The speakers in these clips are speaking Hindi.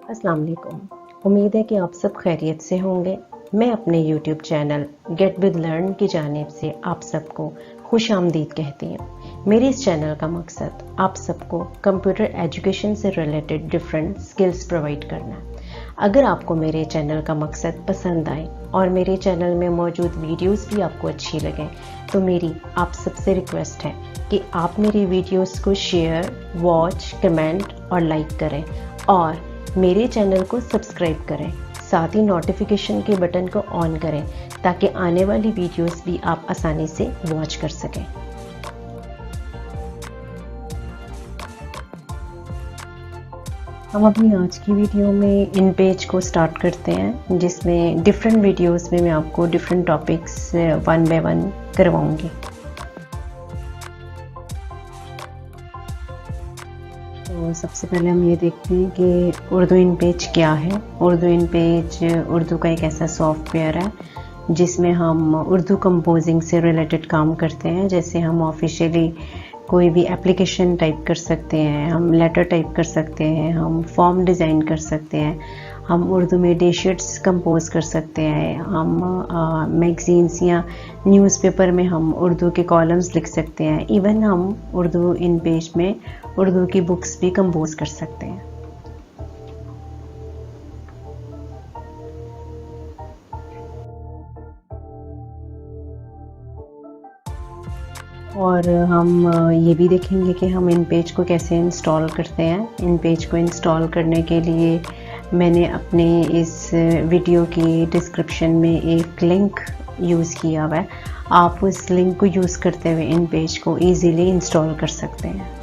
अस्सलाम वालेकुम। उम्मीद है कि आप सब खैरियत से होंगे। मैं अपने YouTube channel get with learn की जानिब से आप सबको खुश आमदीद कहती हूँ। मेरे इस चैनल का मकसद आप सबको कंप्यूटर एजुकेशन से रिलेटेड डिफरेंट स्किल्स प्रोवाइड करना है। अगर आपको मेरे चैनल का मकसद पसंद आए और मेरे चैनल में मौजूद वीडियोस भी आपको अच्छी लगें तो मेरी आप सबसे रिक्वेस्ट है कि आप मेरी वीडियोस को शेयर, वॉच, कमेंट और लाइक करें और मेरे चैनल को सब्सक्राइब करें। साथ ही नोटिफिकेशन के बटन को ऑन करें ताकि आने वाली वीडियोस भी आप आसानी से वॉच कर सकें। हम अपनी आज की वीडियो में इन पेज को स्टार्ट करते हैं, जिसमें डिफरेंट वीडियोस में मैं आपको different topics one by one करवाऊंगी। तो सबसे पहले हम ये देखते हैं कि उर्दू इन पेज क्या है। उर्दू इन पेज उर्दू का एक ऐसा सॉफ्टवेयर है जिसमें हम उर्दू कंपोजिंग से रिलेटेड काम करते हैं। जैसे हम ऑफिशियली कोई भी एप्लीकेशन टाइप कर सकते हैं, हम लेटर टाइप कर सकते हैं, हम फॉर्म डिज़ाइन कर सकते हैं, हम उर्दू में डे-शीट्स कंपोज कर सकते हैं, हम मैगज़ीन्स या न्यूज़पेपर में हम उर्दू के कॉलम्स लिख सकते हैं। इवन हम उर्दू इन पेज में उर्दू की बुक्स भी कंपोज कर सकते हैं। और हम ये भी देखेंगे कि हम इन पेज को कैसे इंस्टॉल करते हैं। इन पेज को इंस्टॉल करने के लिए मैंने अपने इस वीडियो की डिस्क्रिप्शन में एक लिंक यूज़ किया हुआ है। आप उस लिंक को यूज़ करते हुए इन पेज को इजीली इंस्टॉल कर सकते हैं।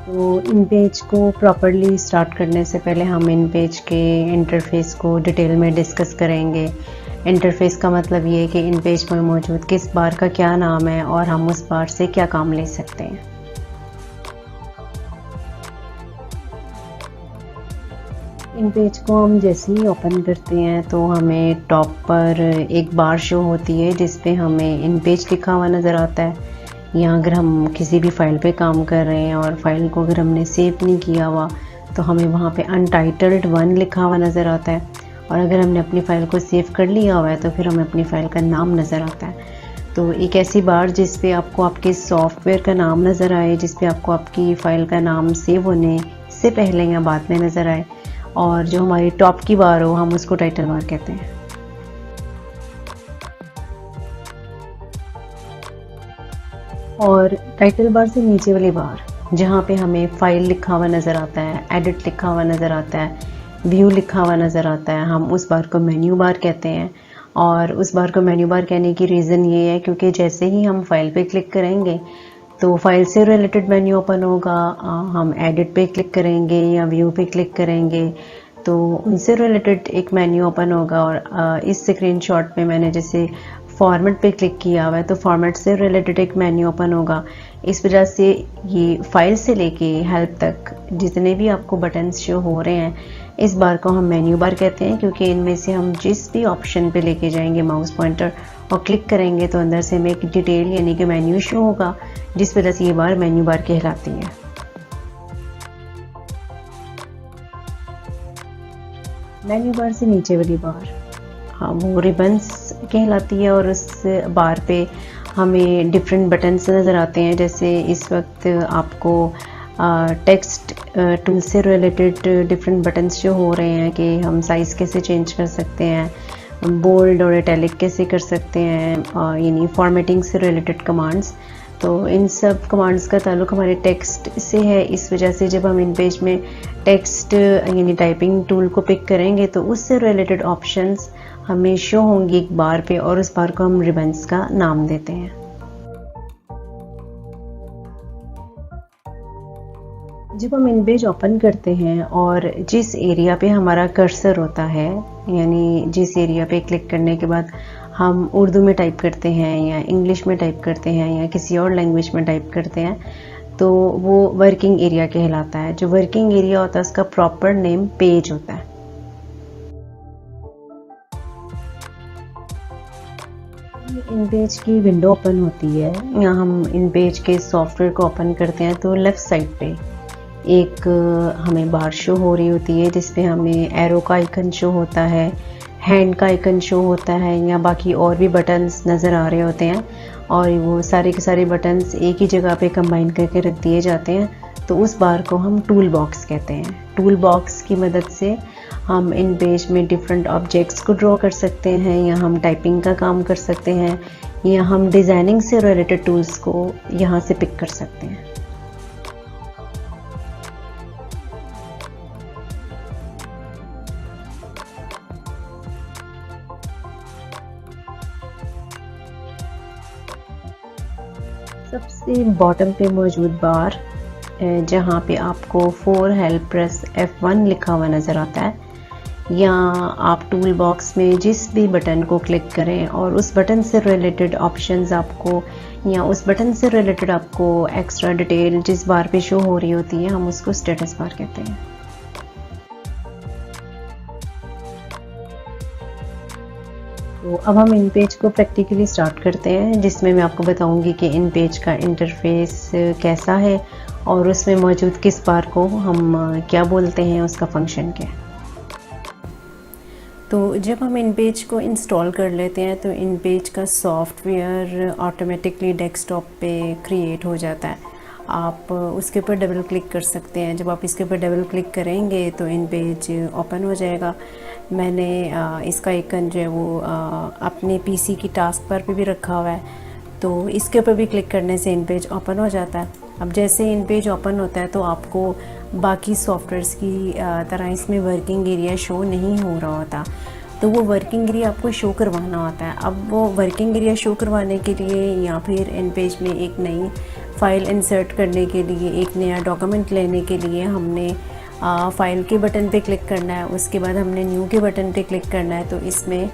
तो इन पेज को प्रॉपरली स्टार्ट करने से पहले हम इन पेज के इंटरफेस को डिटेल में डिस्कस करेंगे। इंटरफेस का मतलब ये है कि इन पेज में मौजूद किस बार का क्या नाम है और हम उस बार से क्या काम ले सकते हैं। इन पेज को हम जैसे ही ओपन करते हैं तो हमें टॉप पर एक बार शो होती है जिस पे हमें इन पेज लिखा हुआ नज़र आता है। या अगर हम किसी भी फाइल पे काम कर रहे हैं और फाइल को अगर हमने सेव नहीं किया हुआ तो हमें वहाँ पे अनटाइटल्ड 1 लिखा हुआ नज़र आता है। और अगर हमने अपनी फ़ाइल को सेव कर लिया हुआ है तो फिर हमें अपनी फ़ाइल का नाम नज़र आता है। तो एक ऐसी बार जिस पे आपको आपके सॉफ्टवेयर का नाम नज़र आए, जिस पे आपको आपकी फ़ाइल का नाम सेव होने से पहले या बाद में नज़र आए, और जो हमारी टॉप की बार हो हम उसको टाइटल बार कहते हैं। और टाइटल बार से नीचे वाली बार जहाँ पे हमें फ़ाइल लिखा हुआ नज़र आता है, एडिट लिखा हुआ नज़र आता है, व्यू लिखा हुआ नज़र आता है, हम उस बार को मेन्यू बार कहते हैं। और उस बार को मेन्यू बार कहने की रीज़न ये है क्योंकि जैसे ही हम फाइल पे क्लिक करेंगे तो फाइल से रिलेटेड मेन्यू ओपन होगा। हम एडिट पे क्लिक करेंगे या व्यू पे क्लिक करेंगे तो उनसे रिलेटेड एक मेन्यू ओपन होगा। और इस स्क्रीनशॉट में मैंने जैसे फॉर्मेट पे क्लिक किया हुआ है तो फॉर्मेट से रिलेटेड एक मेन्यू ओपन होगा। इस वजह से ये फाइल से लेके हेल्प तक जितने भी आपको बटन्स शो हो रहे हैं इस बार को हम मेन्यू बार कहते हैं, क्योंकि इनमें से हम जिस भी ऑप्शन पे लेके जाएंगे माउस पॉइंटर और क्लिक करेंगे तो अंदर से हमें एक डिटेल यानी कि मेन्यू शो होगा, जिस वजह से ये बार मेन्यू बार कहलाती है। मेन्यू बार से नीचे वाली बार हाँ वो रिबन्स कहलाती है और उस बार पे हमें डिफरेंट बटन्स नज़र आते हैं। जैसे इस वक्त आपको टेक्स्ट टूल से रिलेटेड डिफरेंट बटन्स जो हो रहे हैं कि हम साइज़ कैसे चेंज कर सकते हैं, बोल्ड और इटैलिक कैसे कर सकते हैं, यानी फॉर्मेटिंग से रिलेटेड कमांड्स। तो इन सब कमांड्स का ताल्लुक हमारे टेक्स्ट से है। इस वजह से जब हम इन पेज में टेक्स्ट यानी टाइपिंग टूल को पिक करेंगे तो उससे रिलेटेड ऑप्शंस हमें शो होंगी एक बार पे और उस बार को हम रिबन्स का नाम देते हैं। जब हम इन पेज ओपन करते हैं और जिस एरिया पे हमारा कर्सर होता है, यानी जिस एरिया पे क्लिक करने के बाद हम उर्दू में टाइप करते हैं या इंग्लिश में टाइप करते हैं या किसी और लैंग्वेज में टाइप करते हैं, तो वो वर्किंग एरिया कहलाता है। जो वर्किंग एरिया होता है उसका प्रॉपर नेम पेज होता है। इन पेज की विंडो ओपन होती है या हम इन पेज के सॉफ्टवेयर को ओपन करते हैं तो लेफ़्ट साइड पे एक हमें बार शो हो रही होती है जिसपे हमें एरो का आइकन शो होता है, हैंड का आइकन शो होता है या बाकी और भी बटन्स नज़र आ रहे होते हैं और वो सारे के सारे बटन्स एक ही जगह पे कंबाइन करके रख दिए जाते हैं। तो उस बार को हम टूल बॉक्स कहते हैं। टूल बॉक्स की मदद से हम इन पेज में डिफरेंट ऑब्जेक्ट्स को ड्रॉ कर सकते हैं या हम टाइपिंग का काम कर सकते हैं या हम डिज़ाइनिंग से रिलेटेड टूल्स को यहाँ से पिक कर सकते हैं। सबसे बॉटम पे मौजूद बार जहाँ पे आपको फॉर हेल्प प्रेस F1 लिखा हुआ नज़र आता है या आप टूल बॉक्स में जिस भी बटन को क्लिक करें और उस बटन से रिलेटेड ऑप्शंस आपको या उस बटन से रिलेटेड आपको एक्स्ट्रा डिटेल जिस बार पे शो हो रही होती है हम उसको स्टेटस बार कहते हैं। तो अब हम इन पेज को प्रैक्टिकली स्टार्ट करते हैं जिसमें मैं आपको बताऊंगी कि इन पेज का इंटरफेस कैसा है और उसमें मौजूद किस बार को हम क्या बोलते हैं, उसका फंक्शन क्या है। तो जब हम इन पेज को इंस्टॉल कर लेते हैं तो इन पेज का सॉफ्टवेयर ऑटोमेटिकली डेस्कटॉप पे क्रिएट हो जाता है। आप उसके ऊपर डबल क्लिक कर सकते हैं। जब आप इसके ऊपर डबल क्लिक करेंगे तो इन पेज ओपन हो जाएगा। मैंने इसका आइकन जो है वो अपने पीसी की टास्क बार पे भी रखा हुआ है, तो इसके ऊपर भी क्लिक करने से इन पेज ओपन हो जाता है। अब जैसे इन पेज ओपन होता है तो आपको बाकी सॉफ्टवेयर्स की तरह इसमें वर्किंग एरिया शो नहीं हो रहा होता, तो वो वर्किंग एरिया आपको शो करवाना होता है। अब वो वर्किंग एरिया शो करवाने के लिए या फिर इन पेज में एक नई फ़ाइल इंसर्ट करने के लिए, एक नया डॉक्यूमेंट लेने के लिए हमने फ़ाइल के बटन पे क्लिक करना है, उसके बाद हमने न्यू के बटन पे क्लिक करना है। तो इसमें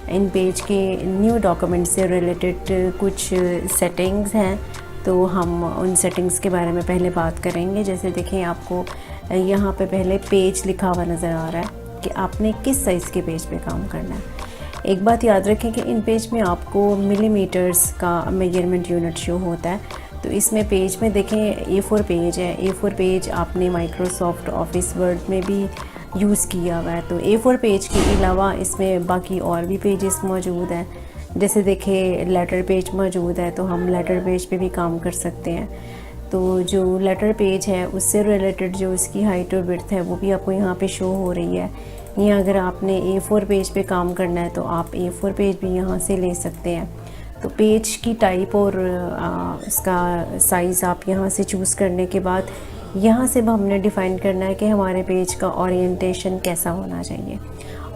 इन पेज के न्यू डॉक्यूमेंट से रिलेटेड कुछ सेटिंग्स हैं, तो हम उन सेटिंग्स के बारे में पहले बात करेंगे। जैसे देखें, आपको यहाँ पे पहले पेज लिखा हुआ नज़र आ रहा है कि आपने किस साइज़ के पेज पे काम करना है। एक बात याद रखें कि इन पेज में आपको मिलीमीटर्स का मेजरमेंट यूनिट शो होता है। तो इसमें पेज में देखें A4 पेज है। A4 पेज आपने माइक्रोसॉफ्ट ऑफिस वर्ड में भी यूज़ किया हुआ है। तो A4 पेज के अलावा इसमें बाकी और भी पेजेस मौजूद हैं। जैसे देखें लेटर पेज मौजूद है, तो हम लेटर पेज पे भी काम कर सकते हैं। तो जो लेटर पेज है उससे रिलेटेड जो इसकी हाइट और विड्थ है वो भी आपको यहाँ पे शो हो रही है। या अगर आपने A4 पेज पे काम करना है तो आप A4 पेज भी यहाँ से ले सकते हैं। तो पेज की टाइप और इसका साइज़ आप यहाँ से चूज़ करने के बाद यहाँ से हमने डिफ़ाइन करना है कि हमारे पेज का ओरिएंटेशन कैसा होना चाहिए।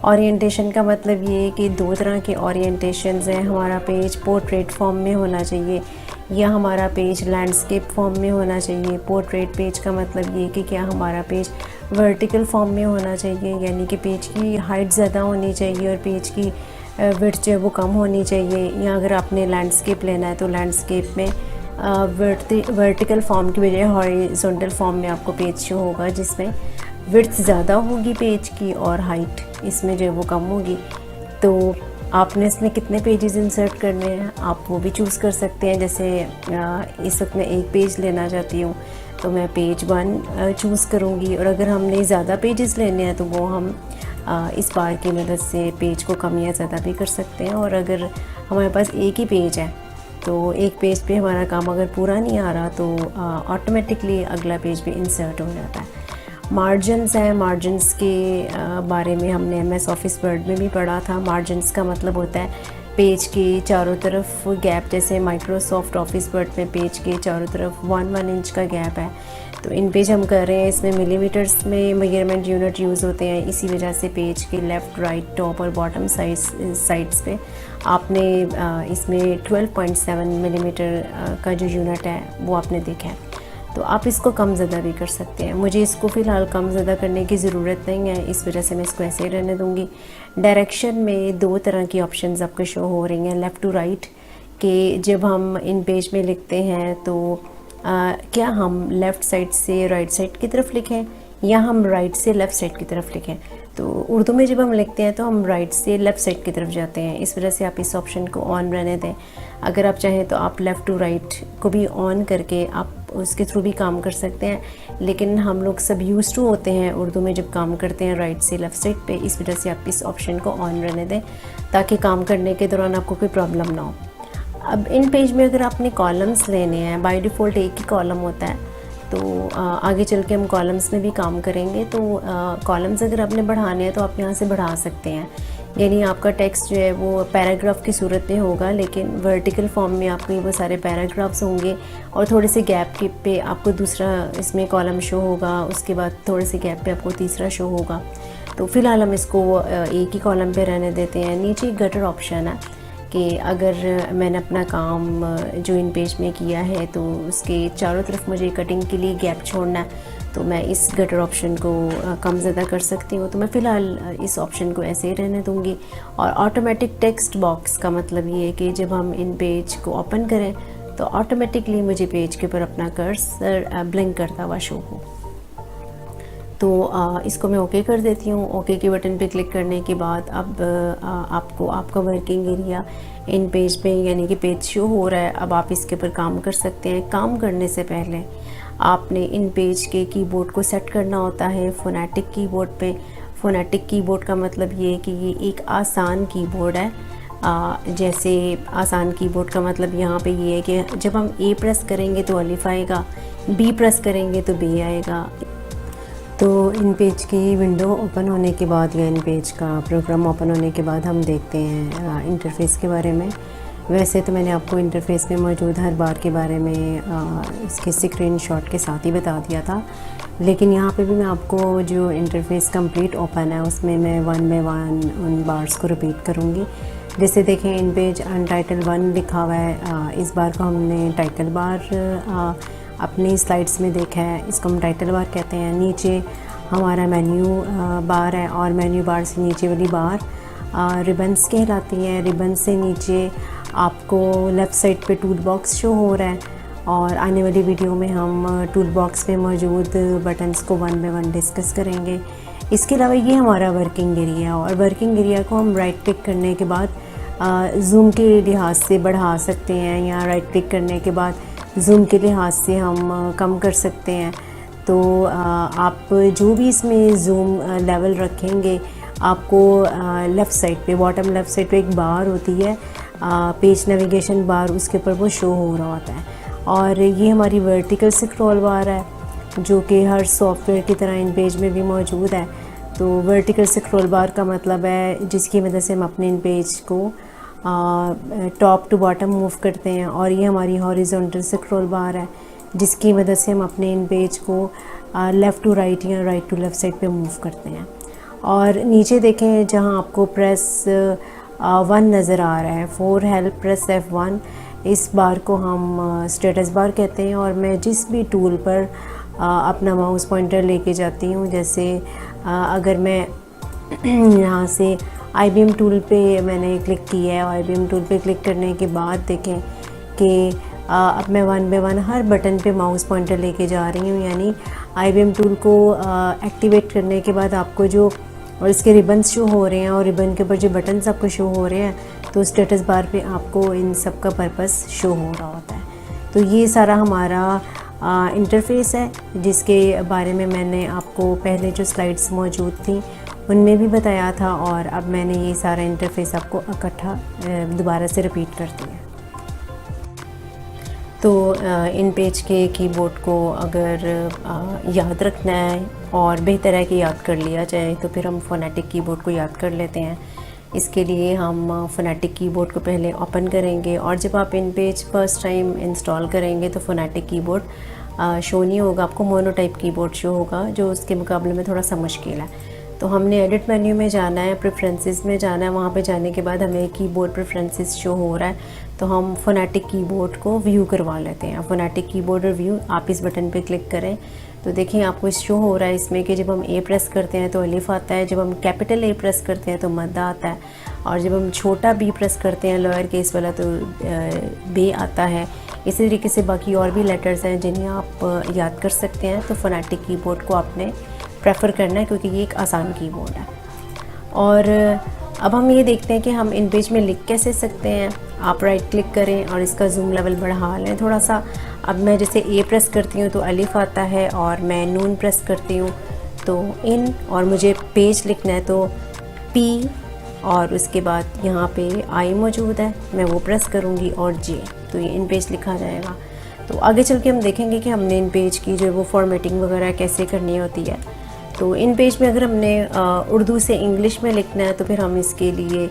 ओरिएंटेशन का मतलब ये है कि दो तरह के ओरिएंटेशंस हैं। हमारा पेज पोर्ट्रेट फॉर्म में होना चाहिए या हमारा पेज लैंडस्केप फॉर्म में होना चाहिए। पोर्ट्रेट पेज का मतलब ये कि क्या हमारा पेज वर्टिकल फॉर्म में होना चाहिए, यानी कि पेज की हाइट ज़्यादा होनी चाहिए और पेज की विड्थ जो है वो कम होनी चाहिए। या अगर आपने लैंडस्केप लेना है तो लैंडस्केप में वर्टिकल फॉर्म की बजाय हॉरिजॉन्टल फॉर्म में आपको पेज शो होगा, जिसमें विड्थ ज़्यादा होगी पेज की और हाइट इसमें जो है वो कम होगी। तो आपने इसमें कितने पेजेस इंसर्ट करने हैं आप वो भी चूज़ कर सकते हैं। जैसे इस वक्त मैं एक पेज लेना चाहती हूँ तो मैं पेज 1 चूज़ करूँगी, और अगर हमने ज़्यादा पेजेस लेने हैं तो वो हम इस बार की मदद से पेज को कम या ज़्यादा भी कर सकते हैं। और अगर हमारे पास एक ही पेज है तो एक पेज पे हमारा काम अगर पूरा नहीं आ रहा तो ऑटोमेटिकली अगला पेज भी इंसर्ट हो जाता है। मार्जिन्स हैं, मार्जिन्स के बारे में हमने MS ऑफिस वर्ड में भी पढ़ा था। मार्जिन्स का मतलब होता है पेज के चारों तरफ गैप। जैसे माइक्रोसॉफ्ट ऑफिस वर्ड में पेज के चारों तरफ 1 इंच का गैप है, तो इन पेज हम कर रहे हैं इसमें मिलीमीटर्स में मेजरमेंट यूनिट यूज़ होते हैं। इसी वजह से पेज के लेफ़्ट, राइट, टॉप और बॉटम साइड्स पे आपने इसमें 12.7 मिलीमीटर का जो यूनिट है वो आपने देखा है। तो आप इसको कम ज़्यादा भी कर सकते हैं। मुझे इसको फ़िलहाल कम ज़्यादा करने की ज़रूरत नहीं है, इस वजह से मैं इसको ऐसे ही रहने दूँगी। डायरेक्शन में 2 तरह की ऑप्शंस आपको शो हो रही हैं, लेफ़्ट टू राइट, कि जब हम इन पेज में लिखते हैं तो क्या हम लेफ़्ट साइड से राइट साइड की तरफ लिखें या हम राइट से लेफ़्ट साइड की तरफ लिखें। तो उर्दू में जब हम लिखते हैं तो हम राइट से लेफ़्ट साइड की तरफ जाते हैं, इस वजह से आप इस ऑप्शन को ऑन रहने दें। अगर आप चाहें तो आप लेफ़्ट टू राइट को भी ऑन करके आप उसके थ्रू भी काम कर सकते हैं, लेकिन हम लोग सब यूज़ टू होते हैं उर्दू में जब काम करते हैं राइट से लेफ़्ट साइड पे, इस वजह से आप इस ऑप्शन को ऑन रहने दें ताकि काम करने के दौरान आपको कोई प्रॉब्लम ना हो। अब इन पेज में अगर आपने कॉलम्स लेने हैं, बाय डिफ़ॉल्ट एक ही कॉलम होता है, तो आगे चल के हम कॉलम्स में भी काम करेंगे। तो कॉलम्स अगर आपने बढ़ाने हैं तो आप यहाँ से बढ़ा सकते हैं, यानी आपका टेक्स्ट जो है वो पैराग्राफ की सूरत में होगा, लेकिन वर्टिकल फॉर्म में आपको वो सारे पैराग्राफ्स होंगे और थोड़े से गैप के पे आपको दूसरा इसमें कॉलम शो होगा, उसके बाद थोड़े से गैप पे आपको तीसरा शो होगा। तो फ़िलहाल हम इसको एक ही कॉलम पे रहने देते हैं। नीचे गटर ऑप्शन है कि अगर मैंने अपना काम जो इन पेज में किया है तो उसके चारों तरफ मुझे कटिंग के लिए गैप छोड़ना है, तो मैं इस गटर ऑप्शन को कम ज़्यादा कर सकती हूँ। तो मैं फ़िलहाल इस ऑप्शन को ऐसे ही रहने दूँगी। और ऑटोमेटिक टेक्स्ट बॉक्स का मतलब ये है कि जब हम इन पेज को ओपन करें तो ऑटोमेटिकली मुझे पेज के ऊपर अपना कर्सर ब्लिंक करता हुआ शो हो। तो इसको मैं ओके कर देती हूँ। ओके के बटन पे क्लिक करने के बाद अब आपको आपका वर्किंग एरिया इन पेज पे यानी कि पेज शो हो रहा है। अब आप इसके ऊपर काम कर सकते हैं। काम करने से पहले आपने इन पेज के कीबोर्ड को सेट करना होता है फोनेटिक कीबोर्ड पे। फोनेटिक कीबोर्ड का मतलब ये है कि ये एक आसान कीबोर्ड है। जैसे आसान कीबोर्ड का मतलब यहाँ पे ये है कि जब हम ए प्रेस करेंगे तो अलिफ आएगा, बी प्रेस करेंगे तो बी आएगा। तो इन पेज की विंडो ओपन होने के बाद या इन पेज का प्रोग्राम ओपन होने के बाद हम देखते हैं इंटरफेस के बारे में। वैसे तो मैंने आपको इंटरफेस में मौजूद हर बार के बारे में इसके स्क्रीनशॉट के साथ ही बता दिया था, लेकिन यहाँ पे भी मैं आपको जो इंटरफेस कंप्लीट ओपन है उसमें मैं वन बाय वन उन बार्स को रिपीट करूँगी। जैसे देखें इन पेज अनटाइटल 1 लिखा हुआ है, इस बार को हमने टाइटल बार अपनी स्लाइड्स में देखा है, इसको हम टाइटल बार कहते हैं। नीचे हमारा मेन्यू बार है और मेन्यू बार से नीचे वाली बार रिबन्स कहलाती हैं। रिबन से नीचे आपको लेफ़्ट साइड पे टूल बॉक्स शो हो रहा है और आने वाली वीडियो में हम टूल बॉक्स में मौजूद बटन्स को वन बाय वन डिस्कस करेंगे। इसके अलावा ये हमारा वर्किंग एरिया है और वर्किंग एरिया को हम राइट क्लिक करने के बाद जूम के लिहाज से बढ़ा सकते हैं या राइट क्लिक करने के बाद जूम के लिहाज से हम कम कर सकते हैं। तो आप जो भी इसमें जूम लेवल रखेंगे आपको लेफ़्ट साइड पे बॉटम लेफ़्ट साइड पे एक बार होती है पेज नेविगेशन बार, उसके ऊपर वो शो हो रहा होता है। और ये हमारी वर्टिकल स्क्रॉल बार है जो कि हर सॉफ्टवेयर की तरह इन पेज में भी मौजूद है। तो वर्टिकल स्क्रॉल बार का मतलब है जिसकी मदद से हम अपने इन पेज को टॉप टू बॉटम मूव करते हैं। और ये हमारी हॉरिजॉन्टल स्क्रॉल बार है जिसकी मदद से हम अपने इन पेज को लेफ़्ट टू राइट या राइट टू लेफ़्ट साइड पे मूव करते हैं। और नीचे देखें जहां आपको प्रेस 1 नज़र आ रहा है, फॉर हेल्प प्रेस F1, इस बार को हम स्टेटस बार कहते हैं। और मैं जिस भी टूल पर अपना माउस पॉइंटर लेके जाती हूँ, जैसे अगर मैं यहाँ से IBM टूल पे मैंने क्लिक किया है, IBM टूल पे क्लिक करने के बाद देखें कि अब मैं one by one her button पे माउस पॉइंटर लेके जा रही हूँ। यानी IBM टूल को एक्टिवेट करने के बाद आपको जो और इसके रिबन्स शो हो रहे हैं और रिबन के ऊपर जो बटन्स आपको शो हो रहे हैं, तो स्टेटस बार पे आपको इन सब का पर्पस शो हो रहा होता है। तो ये सारा हमारा इंटरफेस है जिसके बारे में मैंने आपको पहले जो स्लाइड्स मौजूद थी उनमें भी बताया था, और अब मैंने ये सारा इंटरफेस आपको इकट्ठा दोबारा से रिपीट कर दिया। तो इन पेज के कीबोर्ड को अगर याद रखना है और बेहतर है कि याद कर लिया जाए तो फिर हम फोनेटिक कीबोर्ड को याद कर लेते हैं। इसके लिए हम फोनेटिक कीबोर्ड को पहले ओपन करेंगे और जब आप इन पेज फर्स्ट टाइम इंस्टॉल करेंगे तो फोनेटिक कीबोर्ड शो नहीं होगा, आपको मोनोटाइप कीबोर्ड शो होगा जो उसके मुकाबले में थोड़ा सा मुश्किल है। तो हमने एडिट मेन्यू में जाना है, प्रेफरेंसेस में जाना है। वहाँ पे जाने के बाद हमें कीबोर्ड प्रेफरेंसेस शो हो रहा है, तो हम फोनेटिक कीबोर्ड को व्यू करवा लेते हैं। फोनेटिक कीबोर्ड रिव्यू, आप इस बटन पे क्लिक करें तो देखिए आपको शो हो रहा है इसमें कि जब हम ए प्रेस करते हैं तो अलिफ आता है, जब हम कैपिटल ए प्रेस करते हैं तो मद्दा आता है, और जब हम छोटा बी प्रेस करते हैं लोअर केस वाला तो बे आता है। इसी तरीके से बाकी और भी लेटर्स हैं जिन्हें आप याद कर सकते हैं। तो फोनेटिक कीबोर्ड को आपने प्रेफर करना है क्योंकि ये एक आसान कीबोर्ड है। और अब हम ये देखते हैं कि हम इन पेज में लिख कैसे सकते हैं। आप राइट क्लिक करें और इसका जूम लेवल बढ़ा लें थोड़ा सा। अब मैं जैसे ए प्रेस करती हूँ तो अलिफ आता है, और मैं नून प्रेस करती हूँ तो इन, और मुझे पेज लिखना है तो पी, और उसके बाद यहाँ पे आई मौजूद है, मैं वो प्रेस करूँगी और जे, तो ये इन पेज लिखा जाएगा। तो आगे चल के हम देखेंगे कि हमने इन पेज की जो वो फॉर्मेटिंग वगैरह कैसे करनी होती है। तो इन पेज में अगर हमने उर्दू से इंग्लिश में लिखना है तो फिर हम इसके लिए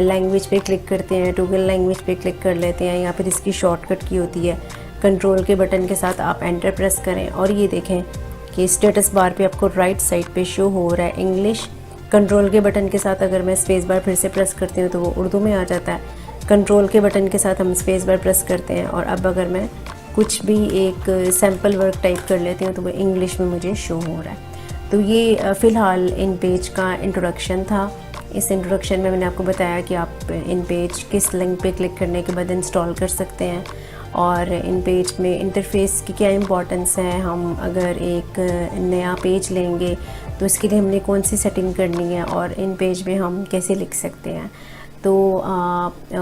लैंग्वेज पे क्लिक करते हैं, टॉगल लैंग्वेज पे क्लिक कर लेते हैं, या फिर इसकी शॉर्टकट की होती है कंट्रोल के बटन के साथ आप एंटर प्रेस करें और ये देखें कि स्टेटस बार पे आपको राइट साइड पे शो हो रहा है इंग्लिश। कंट्रोल के बटन के साथ अगर मैं स्पेस बार फिर से प्रेस करती हूँ तो वो उर्दू में आ जाता है। कंट्रोल के बटन के साथ हम स्पेस बार प्रेस करते हैं, और अब अगर मैं कुछ भी एक सैम्पल वर्क टाइप कर लेती हूँ तो वो इंग्लिश में मुझे शो हो रहा है। तो ये फ़िलहाल इन पेज का इंट्रोडक्शन था। इस इंट्रोडक्शन में मैंने आपको बताया कि आप इन पेज किस लिंक पे क्लिक करने के बाद इंस्टॉल कर सकते हैं, और इन पेज में इंटरफेस की क्या इंपॉर्टेंस है। हम अगर एक नया पेज लेंगे तो इसके लिए हमने कौन सी सेटिंग करनी है, और इन पेज में हम कैसे लिख सकते हैं। तो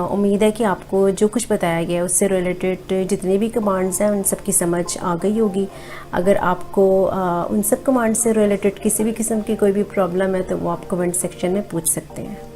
उम्मीद है कि आपको जो कुछ बताया गया है उससे रिलेटेड जितनी भी कमांड्स हैं उन सब की समझ आ गई होगी। अगर आपको उन सब कमांड्स से रिलेटेड किसी भी किस्म की कोई भी प्रॉब्लम है तो वो आप कमेंट सेक्शन में पूछ सकते हैं।